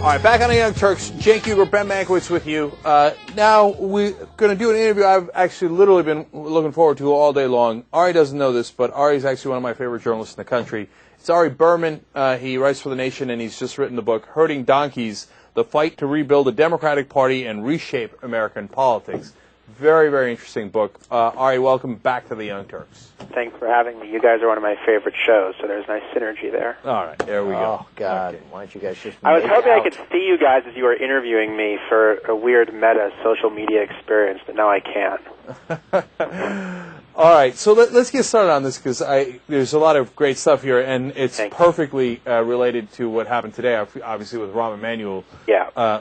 All right, back on the Young Turks. Cenk Uygur, Ben Mankiewicz with you. Now we're going to do an interview I've actually literally been looking forward to all day long. Ari doesn't know this, but Ari is actually one of my favorite journalists in the country. It's Ari Berman. He writes for The Nation, and he's just written the book, Herding Donkeys, The Fight to Rebuild the Democratic Party and Reshape American Politics. Very, very interesting book. Ari, welcome back to the Young Turks. Thanks for having me. You guys are one of my favorite shows, so there's nice synergy there. All right, there we go. Oh, God. Okay. Why don't you guys just I was hoping out? I could see you guys as you were interviewing me for a weird meta social media experience, but now I can't. All right, so let's get started on this because there's a lot of great stuff here, and it's perfectly related to what happened today, obviously with Rahm Emanuel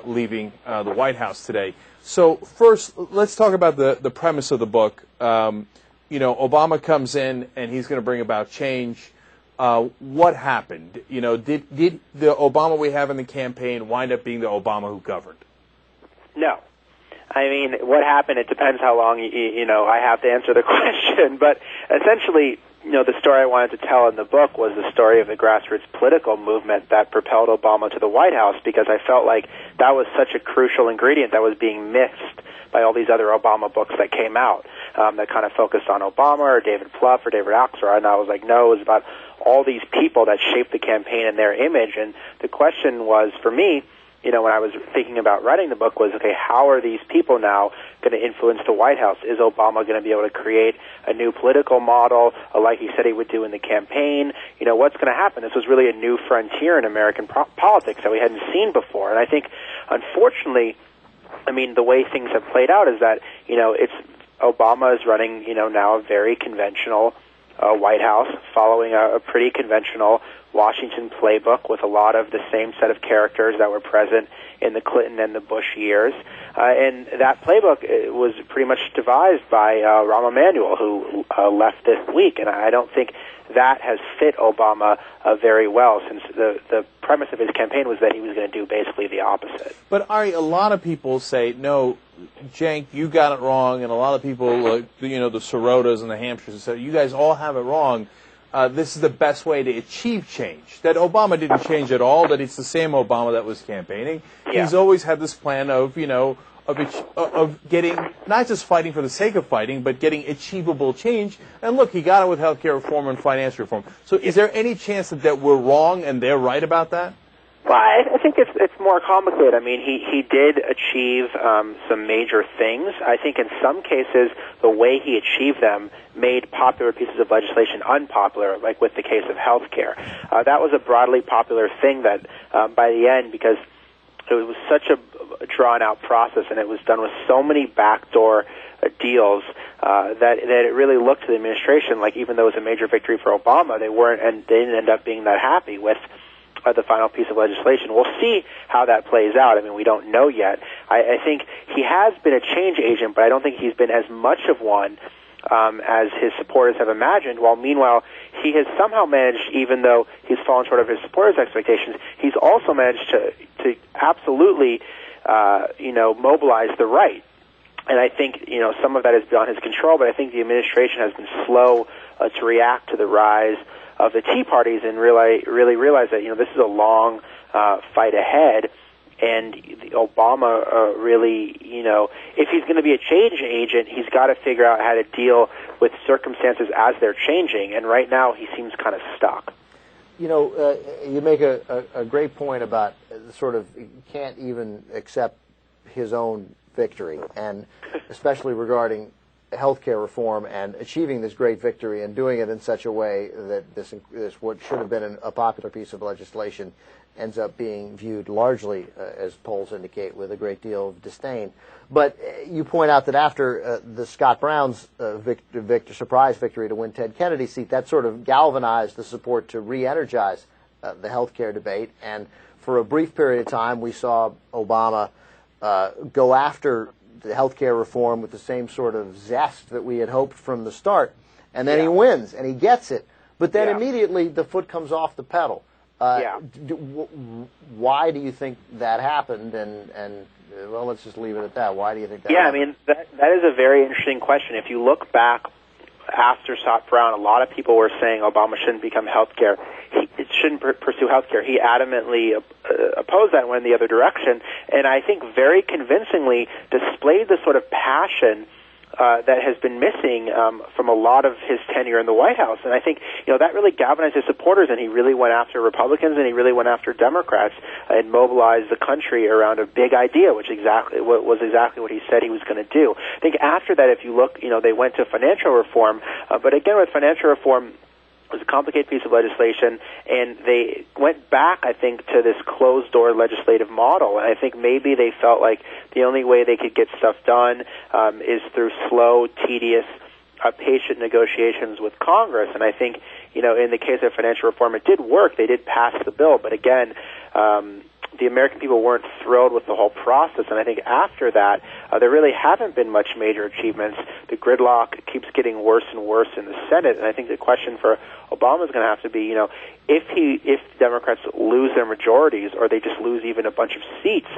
leaving the White House today. So first, let's talk about the premise of the book. Obama comes in and he's going to bring about change. What happened? Did the Obama we have in the campaign wind up being the Obama who governed? No. I mean, what happened, it depends how long, I have to answer the question. But essentially, the story I wanted to tell in the book was the story of the grassroots political movement that propelled Obama to the White House, because I felt like that was such a crucial ingredient that was being missed by all these other Obama books that came out that kind of focused on Obama or David Plouffe or David Axelrod. And I was like, no, it was about all these people that shaped the campaign and their image. And the question was, for me, when I was thinking about writing the book, was, okay, how are these people now going to influence the White House? Is Obama going to be able to create a new political model, like he said he would do in the campaign? What's going to happen? This was really a new frontier in American politics that we hadn't seen before. And I think, unfortunately, the way things have played out is that, it's Obama is running, now a very conventional White House, following a pretty conventional Washington playbook with a lot of the same set of characters that were present in the Clinton and the Bush years. And that playbook was pretty much devised by Rahm Emanuel, who left this week. And I don't think that has fit Obama very well, since the premise of his campaign was that he was going to do basically the opposite. But, Ari, a lot of people say, no, Cenk, you got it wrong, and a lot of people, the Sorotas and the Hampshires, said, you guys all have it wrong. This is the best way to achieve change. That Obama didn't change at all, that it's the same Obama that was campaigning. Yeah. He's always had this plan of getting, not just fighting for the sake of fighting, but getting achievable change. And look, he got it with health care reform and financial reform. So is there any chance that we're wrong and they're right about that? Well, I think it's more complicated. I mean, he did achieve some major things. I think in some cases, the way he achieved them made popular pieces of legislation unpopular, like with the case of health care. That was a broadly popular thing that, by the end, because it was such a drawn-out process and it was done with so many backdoor deals that it really looked to the administration like, even though it was a major victory for Obama, they didn't end up being that happy with the final piece of legislation. We'll see how that plays out. I mean, we don't know yet. I think he has been a change agent, but I don't think he's been as much of one as his supporters have imagined, while meanwhile he has somehow managed, even though he's fallen short of his supporters' expectations, he's also managed to absolutely mobilize the right. And I think, some of that is beyond his control, but I think the administration has been slow to react to the rise of the Tea Parties and really realize that, this is a long fight ahead. And Obama really, if he's going to be a change agent, he's got to figure out how to deal with circumstances as they're changing. And right now, he seems kind of stuck. You make a great point about can't even accept his own victory, and especially regarding health care reform and achieving this great victory and doing it in such a way that this what should have been a popular piece of legislation ends up being viewed largely, as polls indicate, with a great deal of disdain. But you point out that after the Scott Brown's surprise victory to win Ted Kennedy's seat, that sort of galvanized the support to re-energize the health care debate. And for a brief period of time, we saw Obama go after the health care reform with the same sort of zest that we had hoped from the start. And then he wins, and he gets it. But then immediately the foot comes off the pedal. Why do you think that happened? And well, let's just leave it at that. Why do you think that happened? I mean, that is a very interesting question. If you look back after Scott Brown, a lot of people were saying Obama shouldn't become health care. shouldn't pursue health care. He adamantly opposed that and went in the other direction, and I think very convincingly displayed the sort of passion that has been missing from a lot of his tenure in the White House. And I think, that really galvanized his supporters, and he really went after Republicans, and he really went after Democrats, and mobilized the country around a big idea, which was exactly what he said he was going to do. I think after that, if you look, they went to financial reform, but again, with financial reform, it was a complicated piece of legislation, and they went back, I think, to this closed-door legislative model. And I think maybe they felt like the only way they could get stuff done is through slow, tedious, patient negotiations with Congress. And I think, in the case of financial reform, it did work. They did pass the bill. But again, the American people weren't thrilled with the whole process, and I think after that, there really haven't been much major achievements. The gridlock keeps getting worse and worse in the Senate, and I think the question for Obama is going to have to be, if Democrats lose their majorities or they just lose even a bunch of seats,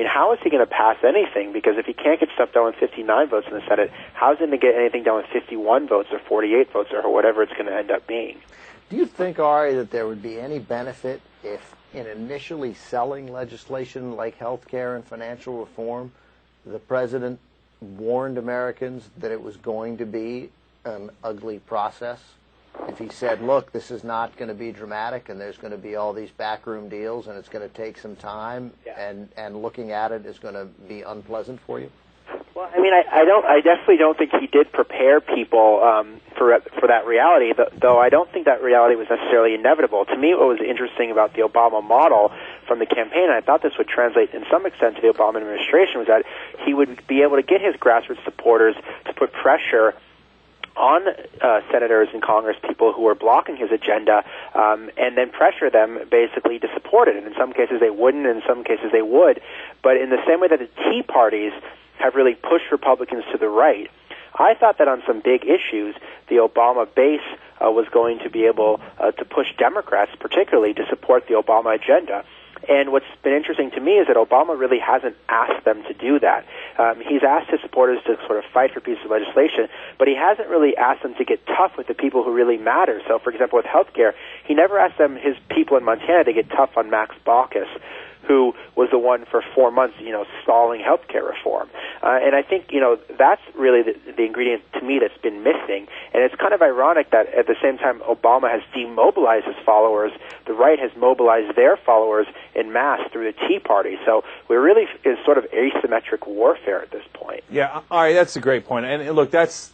how is he going to pass anything? Because if he can't get stuff done with 59 votes in the Senate, how is he going to get anything done with 51 votes or 48 votes or whatever it's going to end up being? Do you think, Ari, that there would be any benefit if, in initially selling legislation like health care and financial reform, the president warned Americans that it was going to be an ugly process? If he said, look, this is not going to be dramatic and there's going to be all these backroom deals and it's going to take some time, and looking at it is going to be unpleasant for you? Well, I definitely don't think he did prepare people for that reality, though I don't think that reality was necessarily inevitable. To me, what was interesting about the Obama model from the campaign, and I thought this would translate in some extent to the Obama administration, was that he would be able to get his grassroots supporters to put pressure on senators and Congress people who were blocking his agenda, and then pressure them basically to support it. And in some cases they wouldn't, and in some cases they would. But in the same way that the Tea Parties have really pushed Republicans to the right, I thought that on some big issues, the Obama base was going to be able to push Democrats, particularly, to support the Obama agenda. And what's been interesting to me is that Obama really hasn't asked them to do that. He's asked his supporters to sort of fight for pieces of legislation, but he hasn't really asked them to get tough with the people who really matter. So, for example, with health care, he never asked his people in Montana to get tough on Max Baucus, who was the one for 4 months, stalling health care reform. And I think, that's really the ingredient to me that's been missing. And it's kind of ironic that at the same time Obama has demobilized his followers, the right has mobilized their followers en masse through the Tea Party. So we're really in sort of asymmetric warfare at this point. Yeah, all right, that's a great point. And look, that's,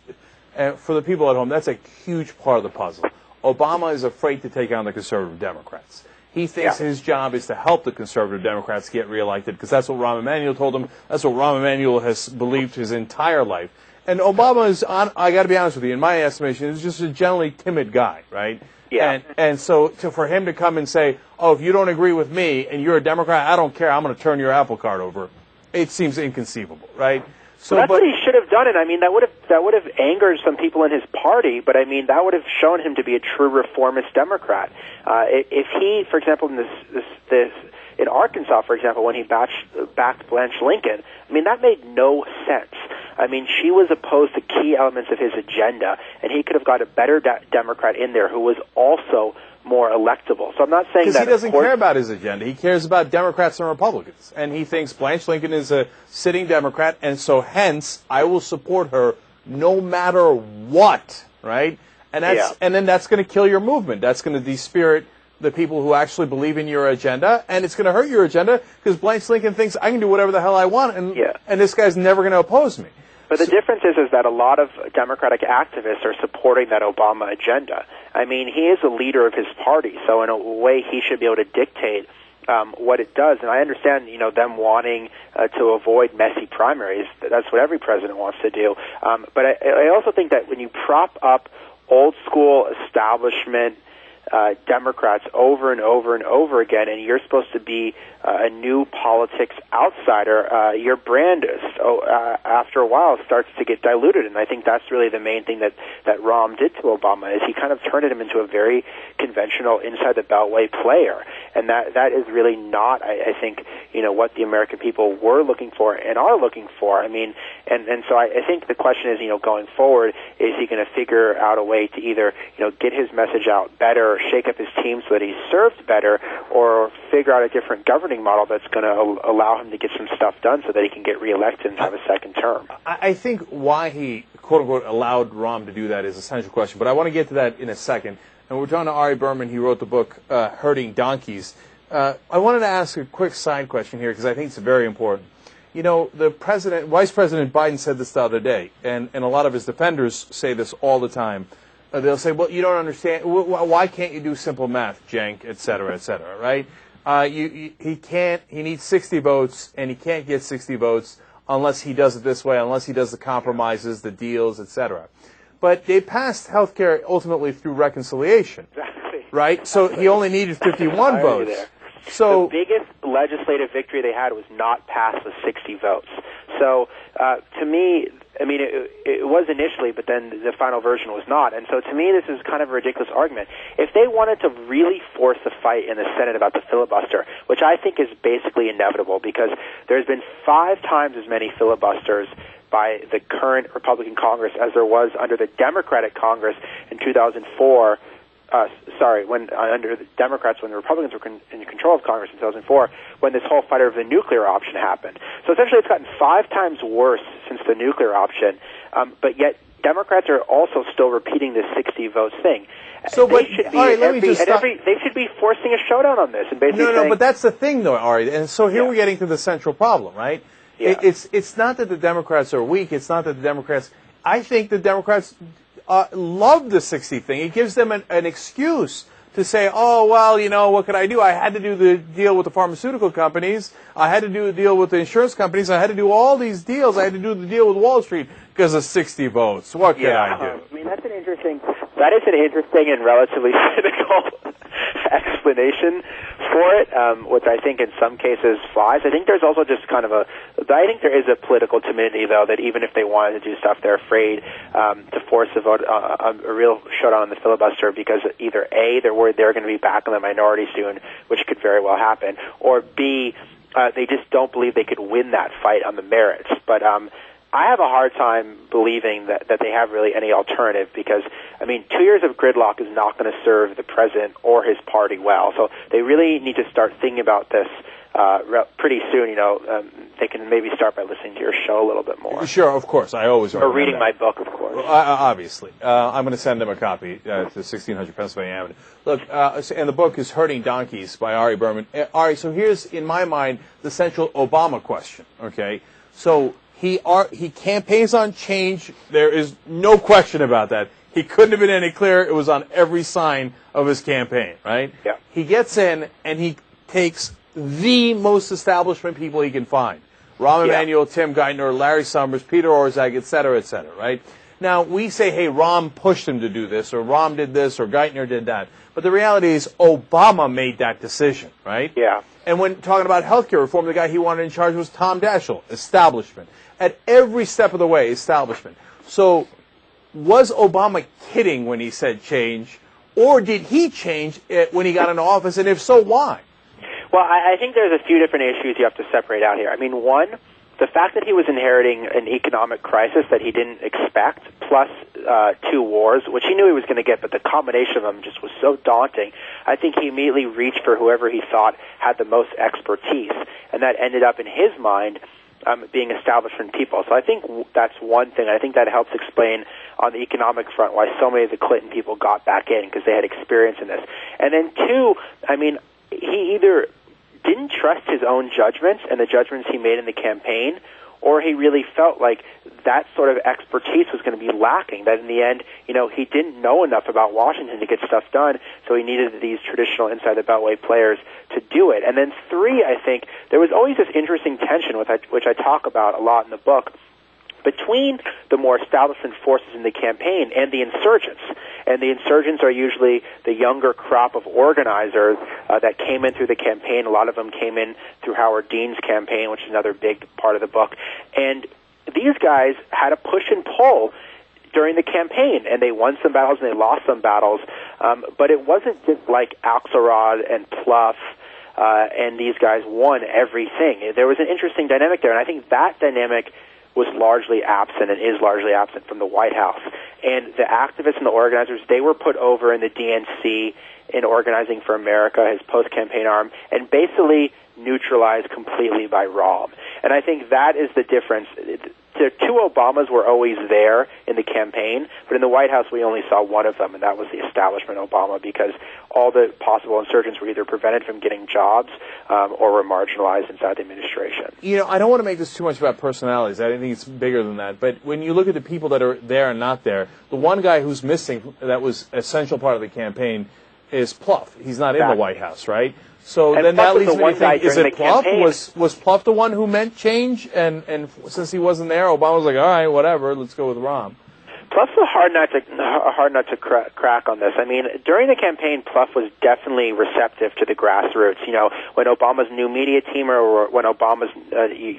for the people at home, that's a huge part of the puzzle. Obama is afraid to take on the conservative Democrats. He thinks his job is to help the conservative Democrats get reelected because that's what Rahm Emanuel told him. That's what Rahm Emanuel has believed his entire life. And Obama is, I got to be honest with you, in my estimation, is just a generally timid guy, right? Yeah. And so for him to come and say, oh, if you don't agree with me and you're a Democrat, I don't care, I'm going to turn your apple cart over, it seems inconceivable, right? So that's what he should have done, and that would have angered some people in his party. But that would have shown him to be a true reformist Democrat. If he, for example, in Arkansas, for example, when he backed Blanche Lincoln, that made no sense. She was opposed to key elements of his agenda, and he could have got a better Democrat in there who was also more electable. So I'm not saying that... Because he doesn't care about his agenda. He cares about Democrats and Republicans. And he thinks Blanche Lincoln is a sitting Democrat, and so hence I will support her no matter what, right? And then that's going to kill your movement. That's going to dispirit the people who actually believe in your agenda, and it's going to hurt your agenda because Blanche Lincoln thinks I can do whatever the hell I want, and this guy's never going to oppose me. But the difference is that a lot of Democratic activists are supporting that Obama agenda. He is a leader of his party, so in a way he should be able to dictate what it does. And I understand, them wanting to avoid messy primaries. That's what every president wants to do. But I also think that when you prop up old school establishment Democrats over and over and over again, and you're supposed to be a new politics outsider, your brand after a while starts to get diluted. And I think that's really the main thing that Rahm did to Obama, is he kind of turned him into a very conventional inside the beltway player. And that is really not, I think, what the American people were looking for and are looking for. And so I think the question is, going forward, is he going to figure out a way to either, get his message out better, shake up his team so that he's served better, or figure out a different governing model that's going to allow him to get some stuff done so that he can get reelected and have a second term. I think why he, quote-unquote, allowed Rahm to do that is a central question, but I want to get to that in a second. And we're talking to Ari Berman. He wrote the book, Herding Donkeys. I wanted to ask a quick side question here because I think it's very important. You know, Vice President Biden said this the other day, and a lot of his defenders say this all the time. They'll say, well, you don't understand. Why can't you do simple math, Cenk, et cetera, right? He needs 60 votes, and he can't get 60 votes unless he does it this way, unless he does the compromises, the deals, et cetera. But they passed health care ultimately through reconciliation, right? So he only needed 51 votes. So the biggest legislative victory they had was not pass with 60 votes. So to me, I mean, it was initially, but then the final version was not. And so to me, this is kind of a ridiculous argument. If they wanted to really force a fight in the Senate about the filibuster, which I think is basically inevitable because there's been 5 times as many filibusters by the current Republican Congress as there was under the Democratic Congress in 2004. Under the Democrats, when the Republicans were in control of Congress in 2004, when this whole fight over the nuclear option happened. So essentially it's gotten 5 times worse since the nuclear option, but yet Democrats are also still repeating this 60 votes thing. So, they should be forcing a showdown on this. And basically no, but that's the thing, though, Ari. And so here we're getting to the central problem, right? Yeah. It's not that the Democrats are weak. It's not that the Democrats. I think the Democrats love the 60 thing. It gives them an excuse to say, oh, well, you know, what could I do? I had to do the deal with the pharmaceutical companies. I had to do the deal with the insurance companies. I had to do all these deals. I had to do the deal with Wall Street because of 60 votes. What can I do? I mean, that is an interesting and relatively cynical explanation for it, which I think in some cases flies. I think there's also just I think there is a political timidity, though, that even if they wanted to do stuff, they're afraid to force a vote, a real showdown on the filibuster because either A, they're worried they're going to be back in the minority soon, which could very well happen, or B, they just don't believe they could win that fight on the merits. But I have a hard time believing that they have really any alternative because, I mean, 2 years of gridlock is not going to serve the president or his party well. So they really need to start thinking about this pretty soon. You know, they can maybe start by listening to your show a little bit more. Sure, of course. I always or reading my book, of course. Well, obviously. I'm going to send them a copy to 1600 Pennsylvania Avenue. Look, and the book is Herding Donkeys by Ari Berman. Ari, so here's, in my mind, the central Obama question, okay? So he campaigns on change. There is no question about that. He couldn't have been any clearer. It was on every sign of his campaign, right? Yeah. He gets in, and he takes the most establishment people he can find. Rahm Emanuel, Tim Geithner, Larry Summers, Peter Orszag, et cetera, right? Now, we say, hey, Rahm pushed him to do this, or Rahm did this, or Geithner did that. But the reality is Obama made that decision, right? Yeah. And when talking about health care reform, the guy he wanted in charge was Tom Daschle, establishment. At every step of the way, establishment. So was Obama kidding when he said change, or did he change it when he got into office, and if so, why? Well, I think there's a few different issues you have to separate out here. I mean, one, the fact that he was inheriting an economic crisis that he didn't expect, plus 2 wars, which he knew he was going to get, but the combination of them just was so daunting. I think he immediately reached for whoever he thought had the most expertise, and that ended up in his mind being establishment people. So I think that's one thing. I think that helps explain on the economic front why so many of the Clinton people got back in, because they had experience in this. And then 2, I mean, he either didn't trust his own judgments and the judgments he made in the campaign, or he really felt like that sort of expertise was going to be lacking, that in the end, you know, he didn't know enough about Washington to get stuff done, so he needed these traditional inside the Beltway players to do it. And then 3, I think, there was always this interesting tension, which I talk about a lot in the book, between the more establishment forces in the campaign and the insurgents. And the insurgents are usually the younger crop of organizers that came in through the campaign. A lot of them came in through Howard Dean's campaign, which is another big part of the book. And these guys had a push and pull during the campaign, and they won some battles and they lost some battles. But it wasn't just like Axelrod and Plouffe and these guys won everything. There was an interesting dynamic there, and I think that dynamic was largely absent and is largely absent from the White House. And the activists and the organizers, they were put over in the DNC in Organizing for America, his post-campaign arm, and basically neutralized completely by Rahm. And I think that is the difference. The two Obamas were always there in the campaign, but in the White House we only saw one of them, and that was the establishment Obama, because all the possible insurgents were either prevented from getting jobs or were marginalized inside the administration. You know, I don't want to make this too much about personalities. I think it's bigger than that. But when you look at the people that are there and not there, the one guy who's missing that was an essential part of the campaign is Pluff. He's not in the White House, right? So and then Pluff that leads me to think, is it Pluff? Campaign. Was Pluff the one who meant change? And since he wasn't there, Obama was like, all right, whatever, let's go with Rahm. Pluff's a hard nut to crack on this. I mean, during the campaign, Pluff was definitely receptive to the grassroots. You know, when Obama's new media team or when Obama's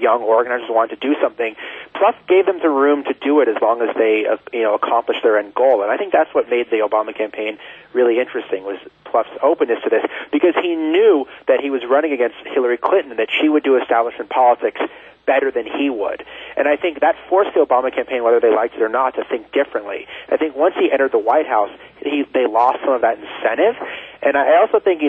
young organizers wanted to do something, Pluff gave them the room to do it as long as they, accomplished their end goal. And I think that's what made the Obama campaign really interesting, was Pluff's openness to this, because he knew that he was running against Hillary Clinton and that she would do establishment politics better than he would. And I think that forced the Obama campaign, whether they liked it or not, to think differently. I think once he entered the White House, they lost some of that incentive. And I also think,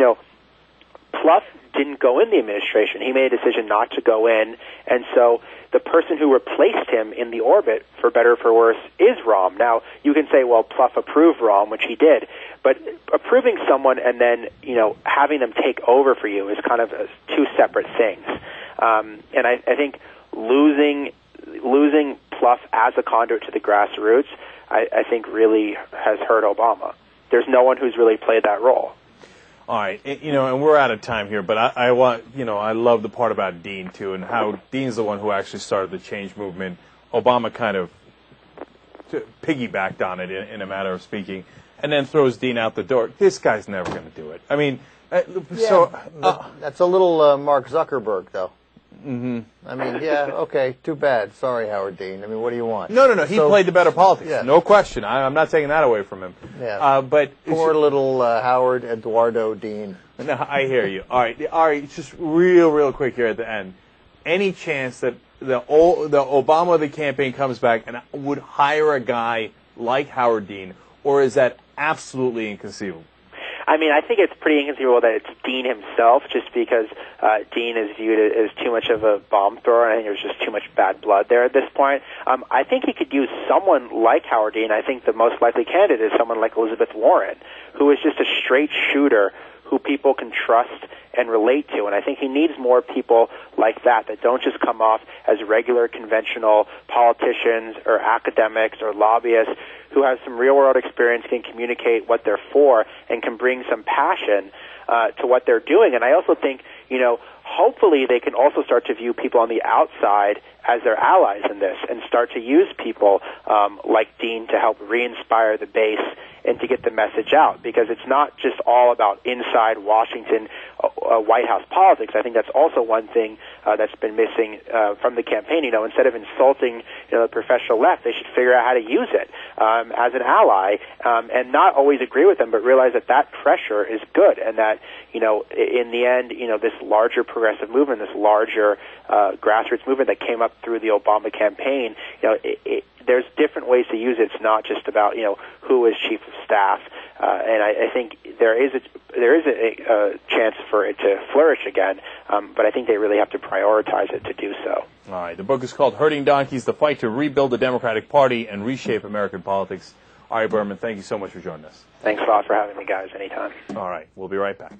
Pluff didn't go in the administration. He made a decision not to go in, and so the person who replaced him in the orbit, for better or for worse, is Rahm. Now, you can say, well, Pluff approved Rahm, which he did, but approving someone and then, having them take over for you is kind of two separate things. And I think losing Pluff as a conduit to the grassroots, I think really has hurt Obama. There's no one who's really played that role. All right, and we're out of time here, but I want, I love the part about Dean, too, and how Dean's the one who actually started the change movement. Obama kind of piggybacked on it, in a matter of speaking, and then throws Dean out the door. This guy's never going to do it. I mean, that's a little Mark Zuckerberg, though. Mm-hmm. I mean, okay, too bad. Sorry, Howard Dean. I mean, what do you want? No. He played the better politics. Yeah. No question. I'm not taking that away from him. Yeah. But poor little Howard Eduardo Dean. No, I hear you. All right. Just real quick here at the end. Any chance that the Obama of the campaign comes back and would hire a guy like Howard Dean, or is that absolutely inconceivable? I mean, I think it's pretty inconceivable that it's Dean himself, just because Dean is viewed as too much of a bomb thrower. I think there's just too much bad blood there at this point. I think he could use someone like Howard Dean. I think the most likely candidate is someone like Elizabeth Warren, who is just a straight shooter who people can trust and relate to. And I think he needs more people like that don't just come off as regular, conventional politicians or academics or lobbyists who have some real-world experience, can communicate what they're for, and can bring some passion to what they're doing. And I also think, hopefully they can also start to view people on the outside as their allies in this and start to use people like Dean to help re-inspire the base and to get the message out, because it's not just all about inside Washington White House politics. I think that's also one thing that's been missing from the campaign. Instead of insulting the professional left, they should figure out how to use it as an ally and not always agree with them, but realize that pressure is good, and that in the end, this larger progressive movement, this larger grassroots movement that came up through the Obama campaign, there's different ways to use it. It's not just about who is chief of staff, and I think there is a chance for it to flourish again, but I think they really have to prioritize it to do so. All right. The book is called Herding Donkeys: The Fight to Rebuild the Democratic Party and Reshape American Politics. Ari Berman, thank you so much for joining us. Thanks a lot for having me, guys. Anytime. All right. We'll be right back.